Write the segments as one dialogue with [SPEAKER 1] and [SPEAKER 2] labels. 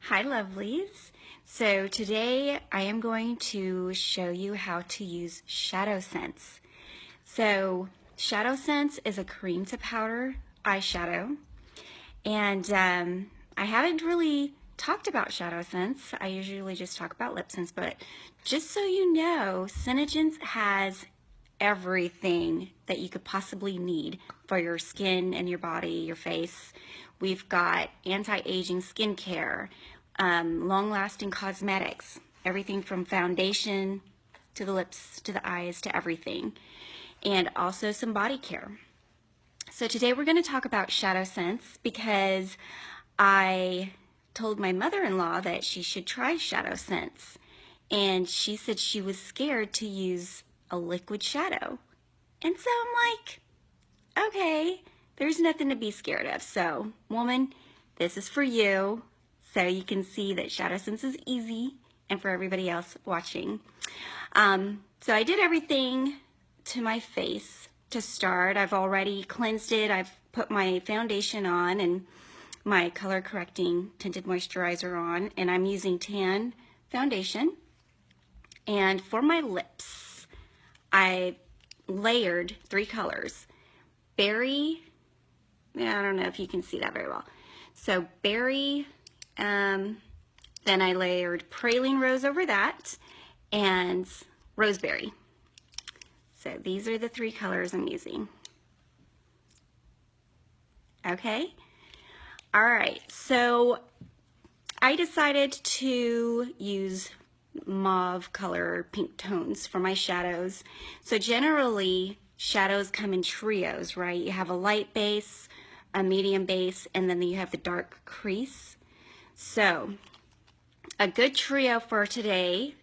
[SPEAKER 1] Hi lovelies. So today I am going to show you how to use ShadowSense. So ShadowSense is a cream to powder eyeshadow, and I haven't really talked about ShadowSense. I usually just talk about LipSense, but just so you know, Synergens has everything that you could possibly need for your skin and your body, your face. We've got anti-aging skincare, long-lasting cosmetics, everything from foundation to the lips to the eyes to everything, and also some body care. So today we're going to talk about ShadowSense because I told my mother-in-law that she should try ShadowSense, and she said she was scared to use a liquid shadow. And so I'm like, okay, there's nothing to be scared of. So, woman, this is for you, so you can see that ShadowSense is easy, and for everybody else watching. So I did everything to my face to start. I've already cleansed it. I've put my foundation on and my color correcting tinted moisturizer on, and I'm using tan foundation. And for my lips, I layered 3 colors. Berry, I don't know if you can see that very well. So berry, then I layered praline rose over that, and roseberry. So these are the 3 colors I'm using. Okay? All right, so I decided to use mauve color pink tones for my shadows. So generally, shadows come in trios, right? You have a light base, a medium base, and then you have the dark crease. So a good trio for today,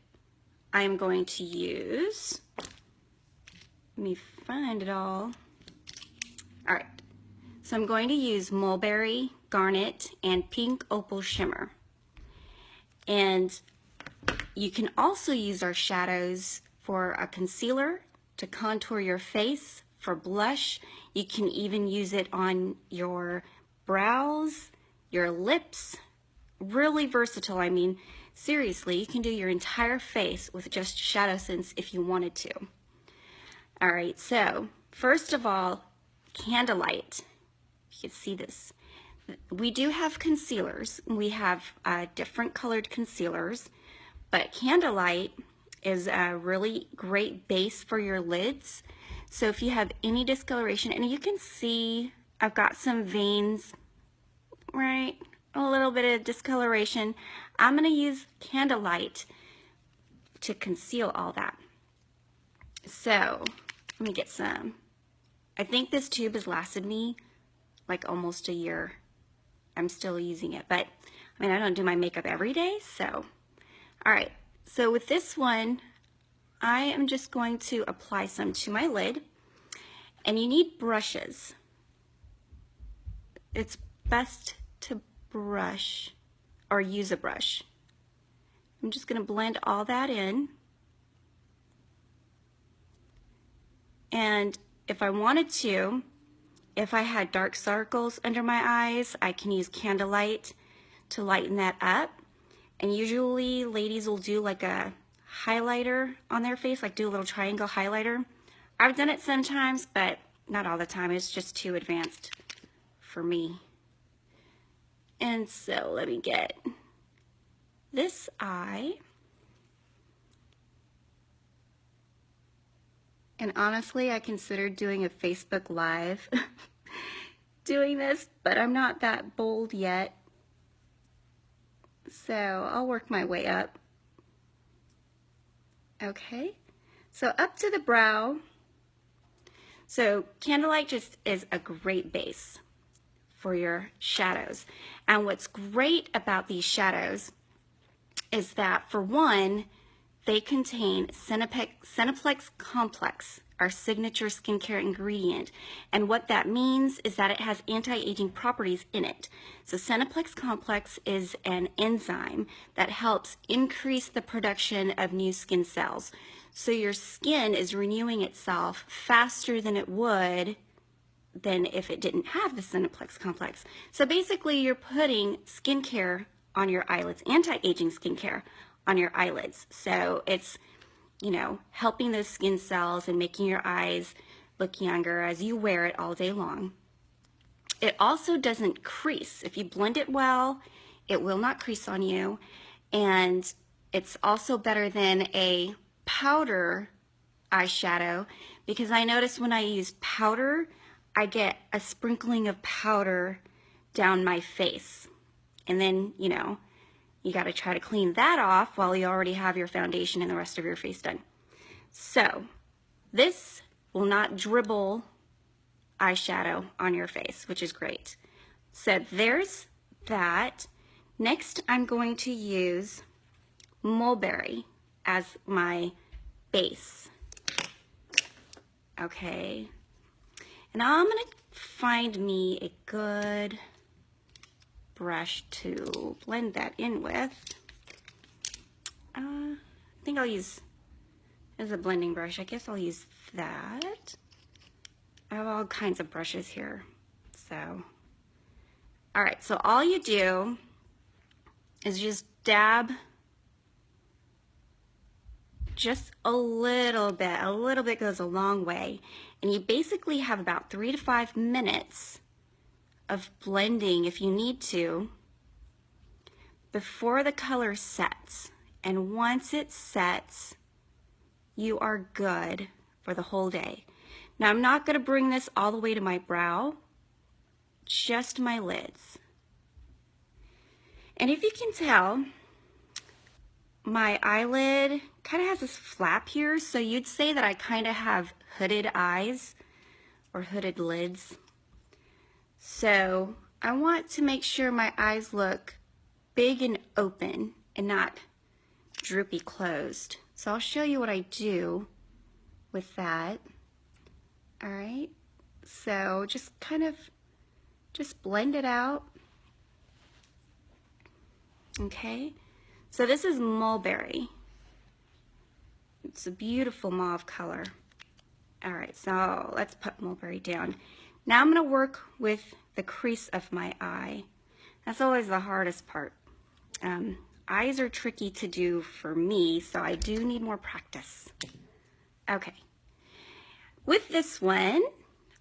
[SPEAKER 1] I'm going to use, let me find it all. All right, so I'm going to use mulberry, garnet, and pink opal shimmer. And you can also use our shadows for a concealer to contour your face, for blush. You can even use it on your brows, your lips. Really versatile. I mean, seriously, you can do your entire face with just ShadowSense if you wanted to. All right, so first of all, Candlelight. You can see this. We do have concealers. We have different colored concealers, but Candlelight is a really great base for your lids. So if you have any discoloration, and you can see I've got some veins, right? A little bit of discoloration. I'm going to use Candlelight to conceal all that. So let me get some. I think this tube has lasted me like almost a year. I'm still using it, but I mean, I don't do my makeup every day, so. All right, so with this one, I am just going to apply some to my lid, and you need brushes. It's best to brush or use a brush. I'm just going to blend all that in. And if I wanted to, if I had dark circles under my eyes, I can use Candlelight to lighten that up. And usually ladies will do like a highlighter on their face, like do a little triangle highlighter. I've done it sometimes, but not all the time. It's just too advanced for me. And so let me get this eye. And honestly, I considered doing a Facebook Live doing this, but I'm not that bold yet. So I'll work my way up. Okay, so up to the brow. So Candlelight just is a great base for your shadows. And what's great about these shadows is that, for one, they contain Cineplex Complex, our signature skincare ingredient. And what that means is that it has anti-aging properties in it. So Cineplex Complex is an enzyme that helps increase the production of new skin cells. So your skin is renewing itself faster than it would than if it didn't have the Cineplex Complex. So basically you're putting skincare on your eyelids, anti-aging skincare on your eyelids. So it's, you know, helping those skin cells and making your eyes look younger as you wear it all day long. It also doesn't crease. If you blend it well, it will not crease on you. And it's also better than a powder eyeshadow, because I notice when I use powder, I get a sprinkling of powder down my face. And then, you know, you got to try to clean that off while you already have your foundation and the rest of your face done. So this will not dribble eyeshadow on your face, which is great. So there's that. Next, I'm going to use Mulberry as my base. Okay. And I'm going to find me a good brush to blend that in with. I think I'll use, as a blending brush, I guess I'll use that. I have all kinds of brushes here. So, all right, so all you do is just dab just a little bit goes a long way. And you basically have about 3 to 5 minutes of blending, if you need to, before the color sets. And once it sets, you are good for the whole day. Now I'm not going to bring this all the way to my brow, just my lids. And if you can tell, my eyelid kind of has this flap here, so you'd say that I kind of have hooded eyes or hooded lids. So I want to make sure my eyes look big and open and not droopy closed. So I'll show you what I do with that. All right, so just kind of blend it out. Okay, so this is Mulberry. It's a beautiful mauve color. All right, so let's put Mulberry down. Now I'm gonna work with the crease of my eye. That's always the hardest part. Eyes are tricky to do for me, so I do need more practice. Okay, with this one,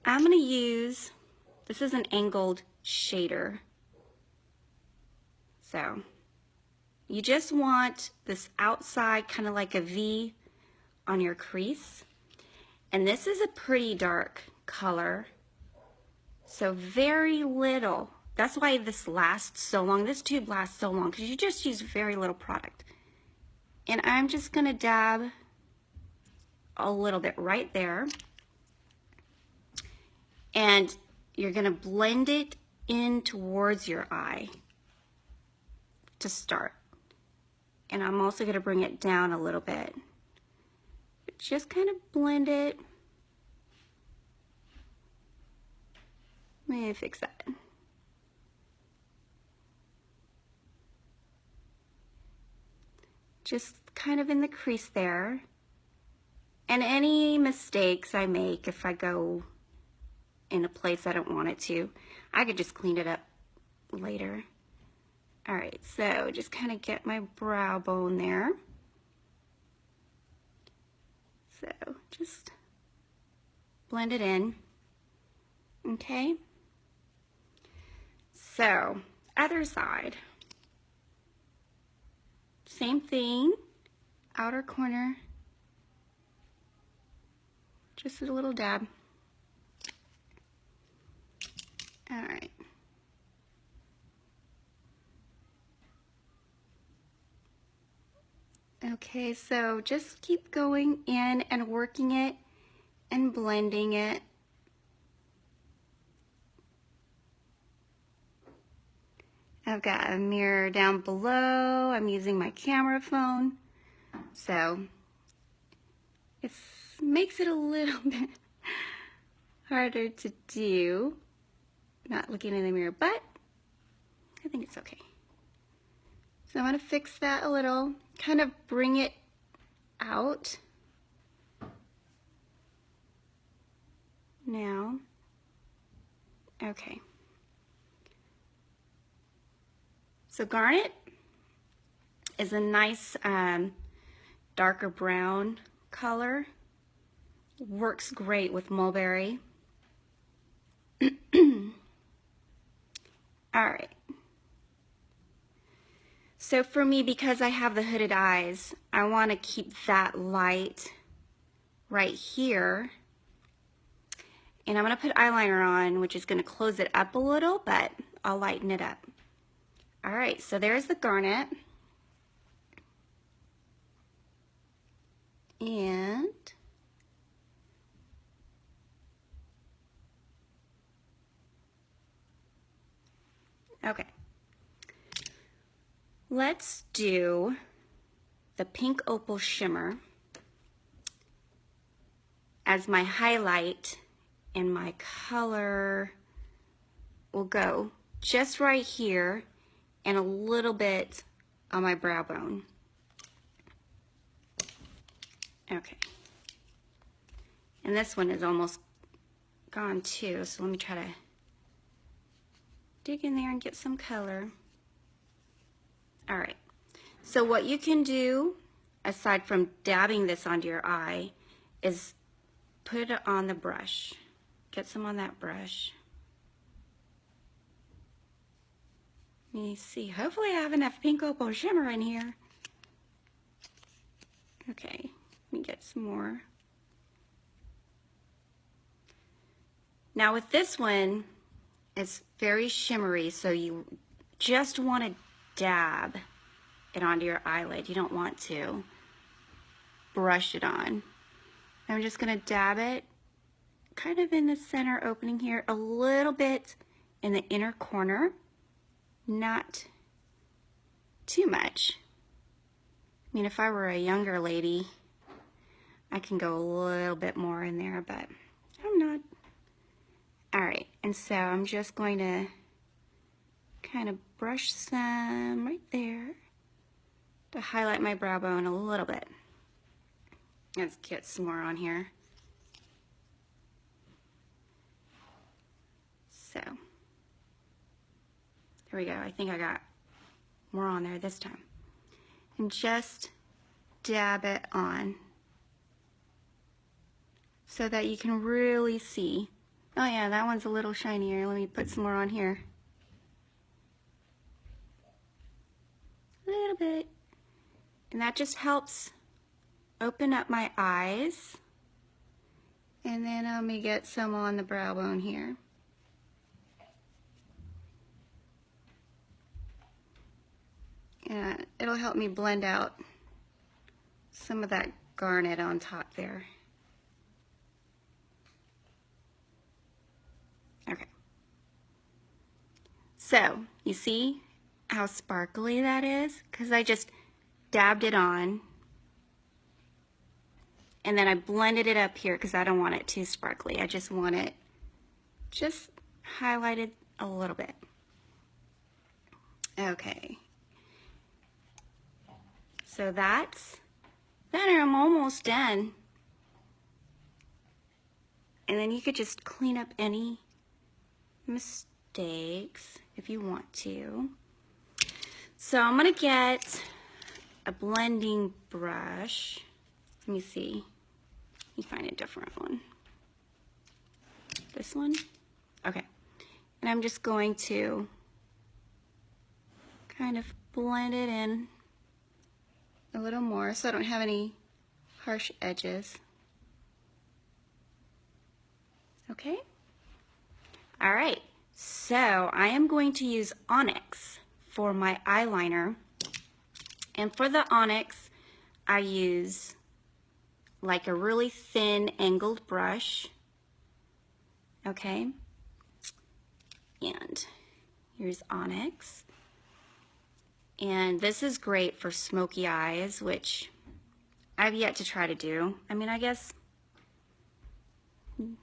[SPEAKER 1] I'm gonna use, this is an angled shader. So you just want this outside kind of like a V on your crease. And this is a pretty dark color. So very little. That's why this lasts so long. This tube lasts so long because you just use very little product. And I'm just going to dab a little bit right there. And you're going to blend it in towards your eye to start. And I'm also going to bring it down a little bit. Just kind of blend it. Let me fix that. Just kind of in the crease there. And any mistakes I make, if I go in a place I don't want it to, I could just clean it up later. All right, so just kind of get my brow bone there. So just blend it in, okay? So, other side. Same thing, outer corner, just a little dab. All right. Okay, so just keep going in and working it and blending it. I've got a mirror down below. I'm using my camera phone, so it makes it a little bit harder to do, not looking in the mirror, but I think it's okay. So I'm going to fix that a little, kind of bring it out. Now, okay. So Garnet is a nice darker brown color. Works great with mulberry. All right. So for me, because I have the hooded eyes, I want to keep that light right here. And I'm going to put eyeliner on, which is going to close it up a little, but I'll lighten it up. All right, so there's the garnet. And okay, let's do the pink opal shimmer as my highlight, and my color will go just right here and a little bit on my brow bone. Okay, and this one is almost gone too, so let me try to dig in there and get some color. All right, so what you can do aside from dabbing this onto your eye is put it on the brush. Get some on that brush. Let me see, hopefully I have enough pink opal shimmer in here. Okay, let me get some more. Now with this one, it's very shimmery, so you just want to dab it onto your eyelid. You don't want to brush it on. I'm just going to dab it kind of in the center opening here, a little bit in the inner corner, not too much. I mean, if I were a younger lady, I can go a little bit more in there, but I'm not. All right, and so I'm just going to kind of brush some right there to highlight my brow bone a little bit. Let's get some more on here. So, there we go. I think I got more on there this time. And just dab it on so that you can really see. Oh yeah, that one's a little shinier. Let me put some more on here. A little bit. And that just helps open up my eyes. And then let me get some on the brow bone here. And it'll help me blend out some of that garnet on top there. Okay. So, you see how sparkly that is? Because I just dabbed it on. And then I blended it up here because I don't want it too sparkly. I just want it just highlighted a little bit. Okay. So that's that. I'm almost done. And then you could just clean up any mistakes if you want to. So I'm gonna get a blending brush. Let me see. Let me find a different one. This one? Okay. And I'm just going to kind of blend it in a little more so I don't have any harsh edges. Okay? All right. So I am going to use Onyx for my eyeliner. And for the Onyx, I use like a really thin angled brush. Okay? And here's Onyx. And this is great for smoky eyes, which I've yet to try to do. I mean, I guess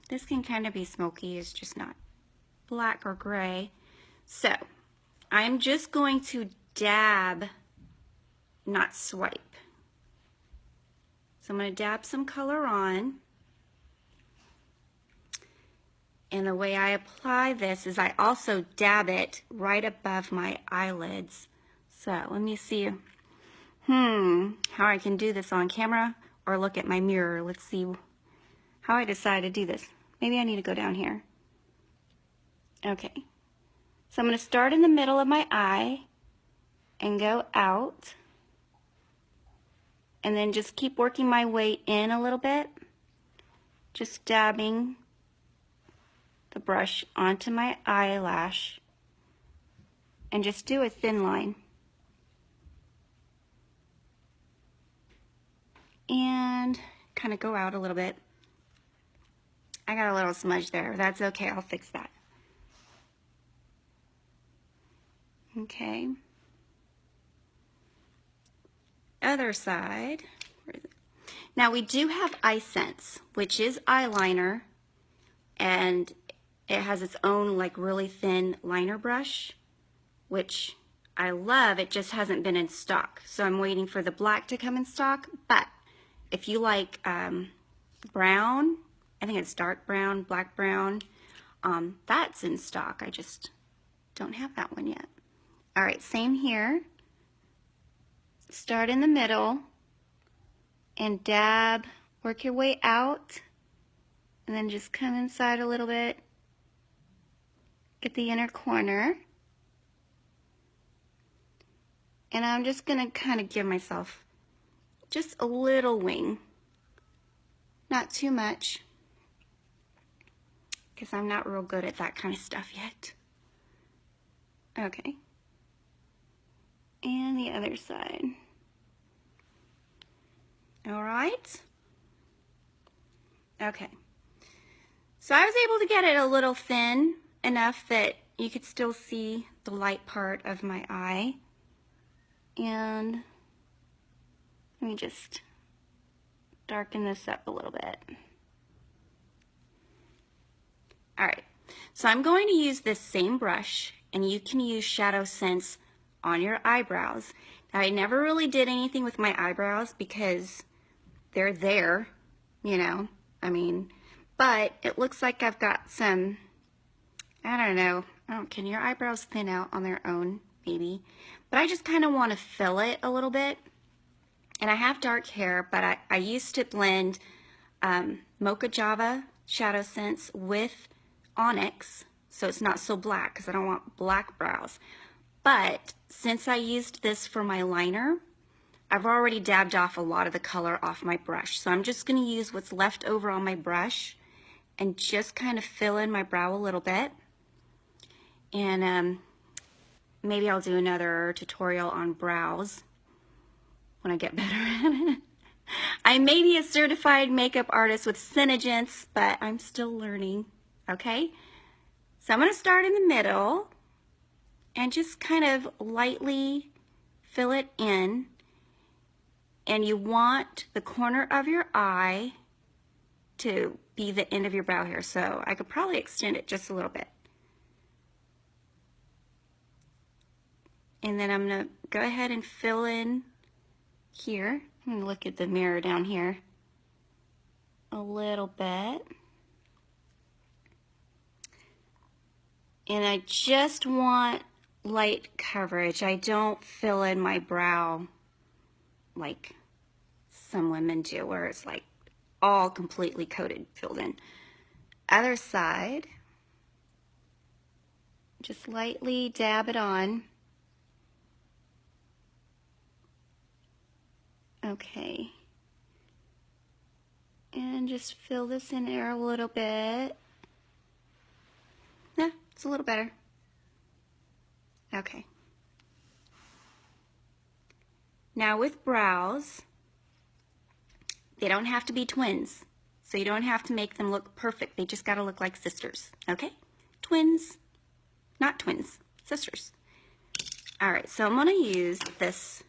[SPEAKER 1] this can kind of be smoky, it's just not black or gray. So I'm just going to dab, not swipe. So I'm going to dab some color on. And the way I apply this is I also dab it right above my eyelids. So let me see. how I can do this on camera or look at my mirror. Let's see how I decide to do this. Maybe I need to go down here. Okay. So I'm going to start in the middle of my eye and go out. And then just keep working my way in a little bit. Just dabbing the brush onto my eyelash. And just do a thin line. And kind of go out a little bit. I got a little smudge there. That's okay, I'll fix that. Okay. Other side. Where is it? Now we do have iSense, which is eyeliner, and it has its own like really thin liner brush, which I love. It just hasn't been in stock, so I'm waiting for the black to come in stock. But if you like brown, I think it's dark brown, black brown, that's in stock. I just don't have that one yet. All right, same here. Start in the middle and dab, work your way out, and then just come inside a little bit, get the inner corner. And I'm just gonna kind of give myself just a little wing, not too much, because I'm not real good at that kind of stuff yet. Okay. And the other side. All right. Okay. So I was able to get it a little thin enough that you could still see the light part of my eye. And let me just darken this up a little bit. All right. So I'm going to use this same brush, and you can use ShadowSense on your eyebrows. Now, I never really did anything with my eyebrows because they're there, you know, I mean, but it looks like I've got some, I don't know, can your eyebrows thin out on their own? Maybe. But I just kind of want to fill it a little bit. And I have dark hair, but I used to blend Mocha Java ShadowSense with Onyx, so it's not so black because I don't want black brows. But since I used this for my liner, I've already dabbed off a lot of the color off my brush. So I'm just going to use what's left over on my brush and just kind of fill in my brow a little bit. And maybe I'll do another tutorial on brows when I get better at it. I may be a certified makeup artist with Synergence, but I'm still learning, okay? So I'm going to start in the middle and just kind of lightly fill it in. And you want the corner of your eye to be the end of your brow hair. So I could probably extend it just a little bit. And then I'm going to go ahead and fill in here. I'm going to look at the mirror down here a little bit. And I just want light coverage. I don't fill in my brow like some women do, where it's like all completely coated, filled in. Other side, just lightly dab it on. Okay. And just fill this in there a little bit. Yeah, it's a little better. Okay. Now with brows, they don't have to be twins. So you don't have to make them look perfect. They just gotta look like sisters, okay? Twins, not twins, sisters. All right, so I'm gonna use this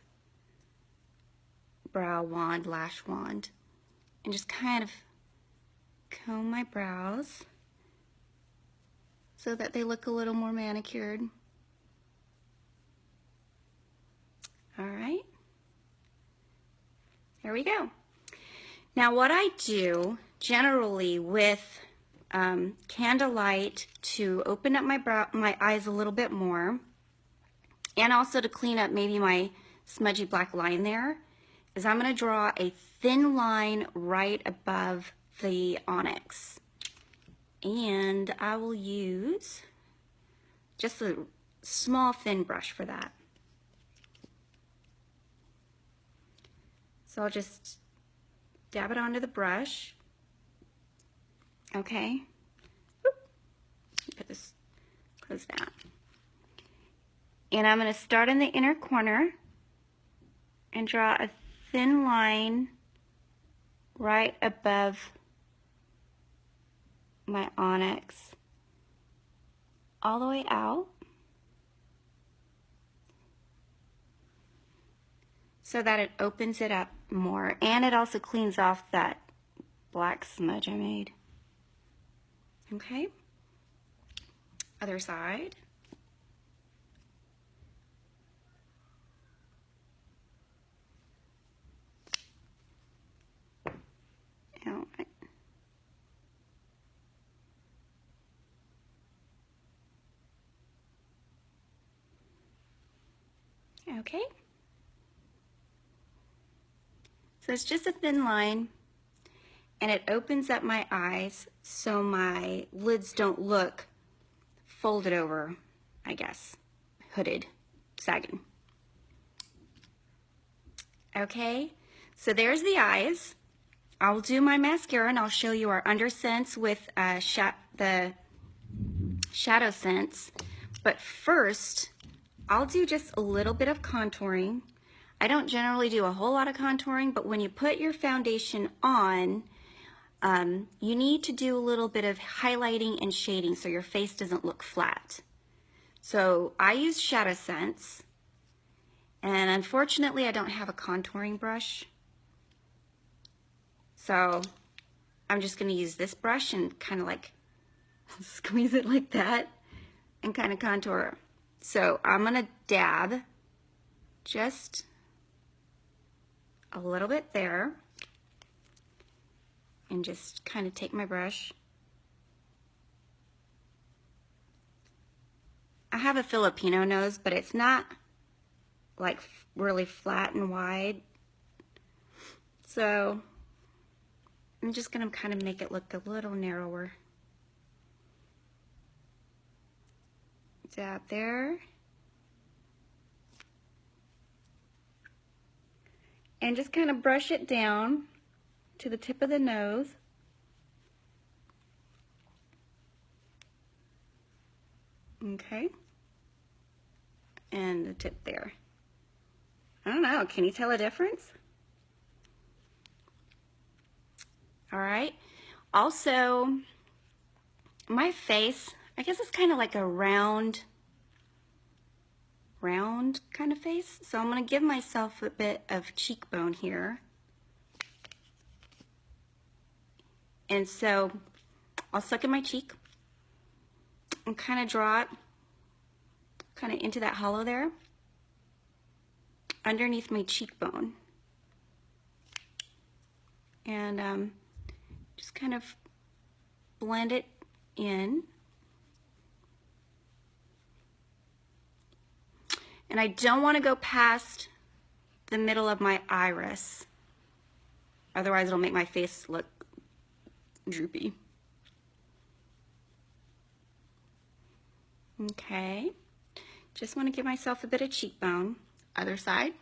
[SPEAKER 1] brow wand, lash wand, and just kind of comb my brows so that they look a little more manicured. All right. There we go. Now what I do generally with candlelight to open up my eyes a little bit more, and also to clean up maybe my smudgy black line there is I'm going to draw a thin line right above the onyx. And I will use just a small thin brush for that. So I'll just dab it onto the brush. Okay. Put this, close that. And I'm going to start in the inner corner and draw a thin line right above my onyx all the way out so that it opens it up more, and it also cleans off that black smudge I made. Okay, other side. All right. Okay. So it's just a thin line, and it opens up my eyes so my lids don't look folded over, I guess, hooded, sagging. Okay, so there's the eyes. I'll do my mascara and I'll show you our undersense with the ShadowSense. But first, I'll do just a little bit of contouring. I don't generally do a whole lot of contouring, but when you put your foundation on, you need to do a little bit of highlighting and shading so your face doesn't look flat. So I use ShadowSense, and unfortunately I don't have a contouring brush. So I'm just going to use this brush and kind of like squeeze it like that and kind of contour. So I'm going to dab just a little bit there and just kind of take my brush. I have a Filipino nose, but it's not like really flat and wide. So I'm just going to kind of make it look a little narrower. Dab there. And just kind of brush it down to the tip of the nose. Okay. And the tip there. I don't know, can you tell a difference? All right. Also, my face, I guess it's kind of like a round kind of face. So I'm going to give myself a bit of cheekbone here. And so I'll suck in my cheek and kind of draw it kind of into that hollow there underneath my cheekbone. And just kind of blend it in. And I don't want to go past the middle of my iris. Otherwise it'll make my face look droopy. Okay. Just want to give myself a bit of cheekbone. Other side.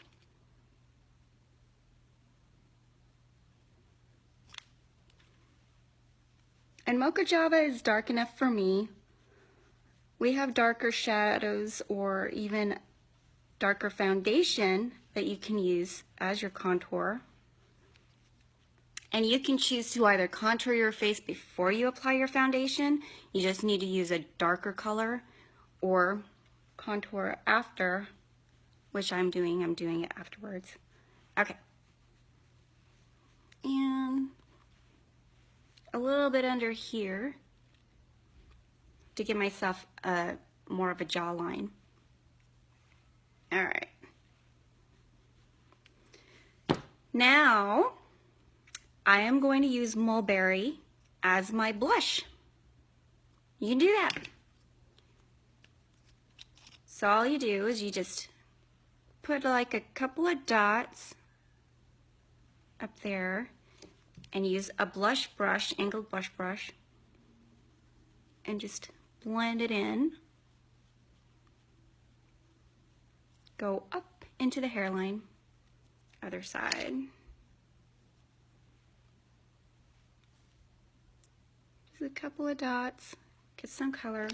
[SPEAKER 1] And Mocha Java is dark enough for me. We have darker shadows or even darker foundation that you can use as your contour. And you can choose to either contour your face before you apply your foundation. You just need to use a darker color, or contour after, which I'm doing it afterwards. Okay. And a little bit under here to give myself more of a jawline. All right. Now, I am going to use Mulberry as my blush. You can do that. So all you do is you just put like a couple of dots up there and use a blush brush, angled blush brush, and just blend it in. Go up into the hairline, other side. Just a couple of dots, get some color.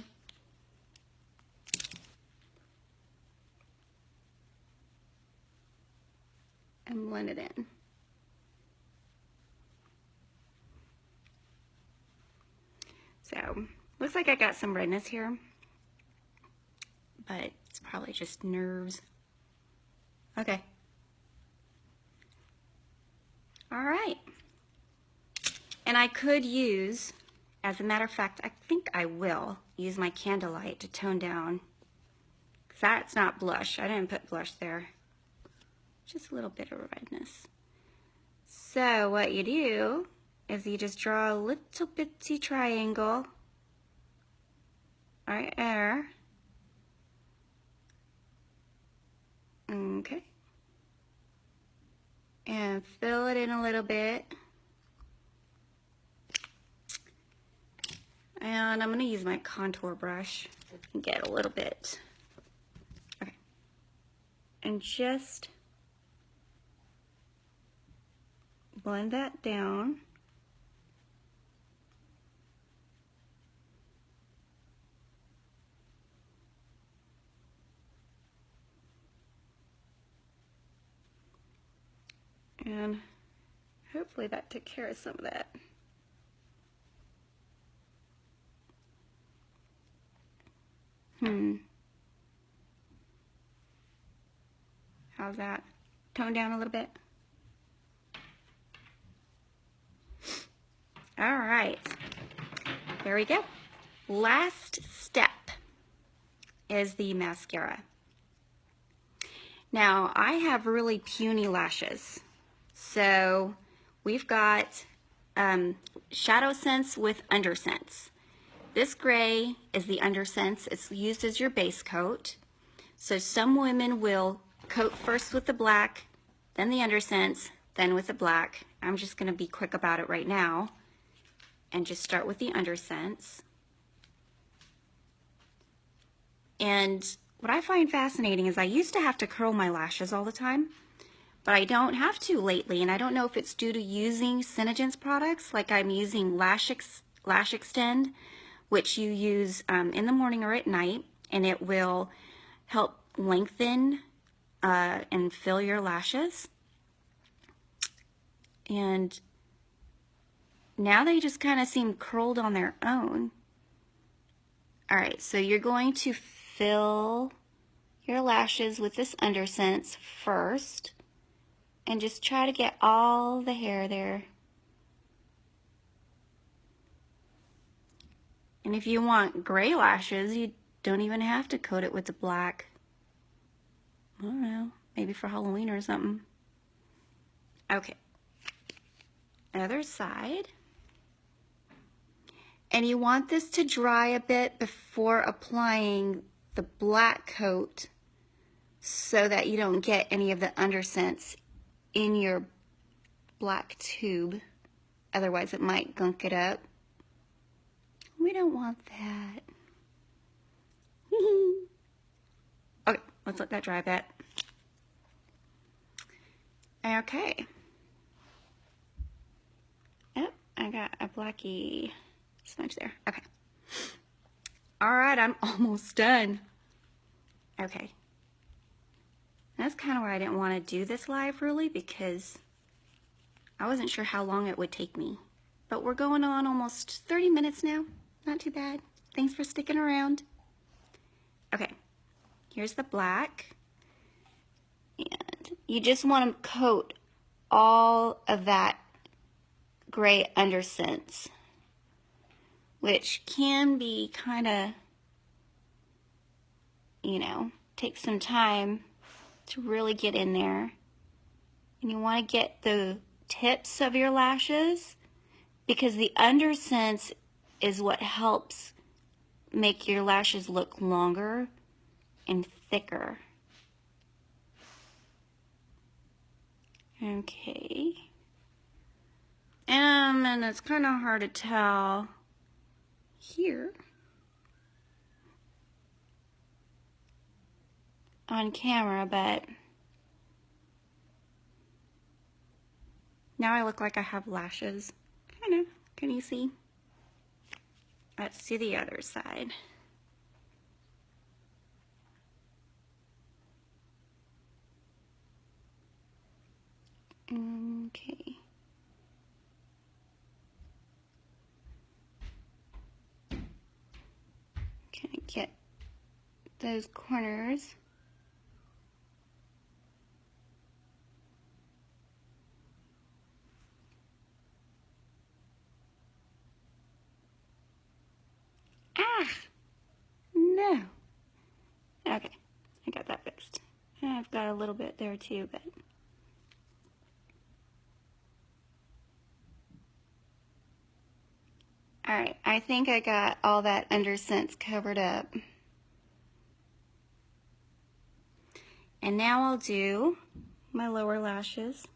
[SPEAKER 1] And blend it in. So, looks like I got some redness here, but it's probably just nerves. Okay. All right. And I could use, as a matter of fact, I think I will use my candlelight to tone down. Because that's not blush. I didn't put blush there. Just a little bit of redness. So what you do is you just draw a little bitty triangle right there. Okay. And fill it in a little bit. And I'm going to use my contour brush and get a little bit. Okay. And just blend that down. And hopefully that took care of some of that. How's that? Tone down a little bit? All right. There we go. Last step is the mascara. Now, I have really puny lashes. So we've got ShadowSense with Undersense. This gray is the Undersense. It's used as your base coat. So some women will coat first with the black, then the Undersense, then with the black. I'm just going to be quick about it right now and just start with the Undersense. And what I find fascinating is I used to have to curl my lashes all the time, but I don't have to lately, and I don't know if it's due to using Synergence products, like I'm using Lash Extend, which you use in the morning or at night, and it will help lengthen and fill your lashes. And now they just kind of seem curled on their own. All right, so you're going to fill your lashes with this Undersense first, and just try to get all the hair there. And if you want gray lashes, you don't even have to coat it with the black. I don't know, maybe for Halloween or something. Okay, other side. And you want this to dry a bit before applying the black coat so that you don't get any of the Undersense in your black tube. Otherwise it might gunk it up. We don't want that. Okay, let's let that dry a bit. Okay. Yep, I got a blacky smudge there. Okay. All right, I'm almost done. Okay. That's kind of why I didn't want to do this live, really, because I wasn't sure how long it would take me. But we're going on almost 30 minutes now. Not too bad. Thanks for sticking around. Okay, here's the black. And you just want to coat all of that gray Undersense, which can be kind of, you know, take some time to really get in there. And you want to get the tips of your lashes, because the Undersense is what helps make your lashes look longer and thicker. Okay. And it's kind of hard to tell here on camera, but now I look like I have lashes. Kind of. Can you see? Let's do the other side. Okay. Can I get those corners? Ah! No. Okay, I got that fixed. I've got a little bit there too, but... Alright, I think I got all that undersense covered up. And now I'll do my lower lashes.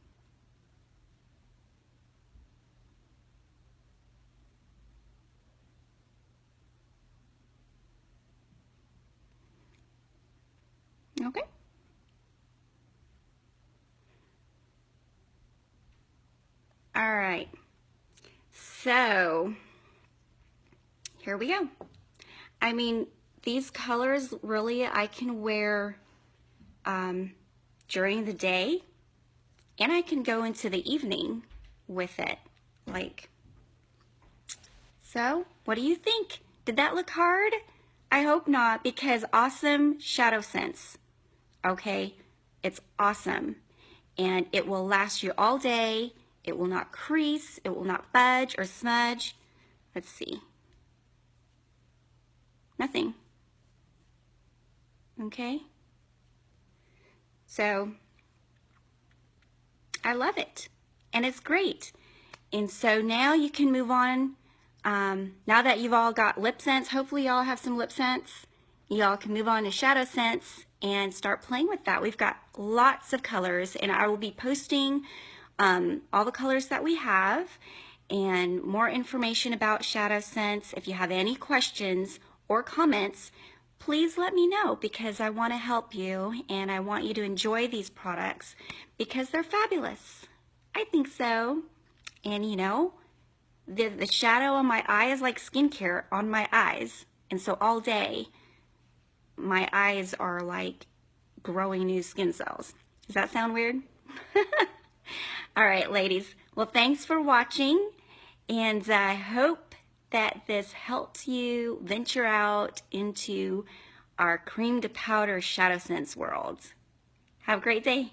[SPEAKER 1] Okay. Alright, so here we go. I mean, these colors really I can wear during the day, and I can go into the evening with it. Like, so what do you think? Did that look hard? I hope not, because awesome ShadowSense. Okay, it's awesome, and it will last you all day. It will not crease, it will not budge or smudge. Let's see. Nothing. Okay. So, I love it, and it's great. And so now you can move on. Now that you've all got lip sense, hopefully y'all have some lip sense, y'all can move on to ShadowSense and start playing with that. We've got lots of colors, and I will be posting all the colors that we have and more information about ShadowSense. If you have any questions or comments, please let me know, because I want to help you and I want you to enjoy these products because they're fabulous. I think so. And you know, the shadow on my eye is like skincare on my eyes. And so all day, my eyes are like growing new skin cells. Does that sound weird? All right, ladies. Well, thanks for watching. And I hope that this helps you venture out into our cream to powder ShadowSense world. Have a great day.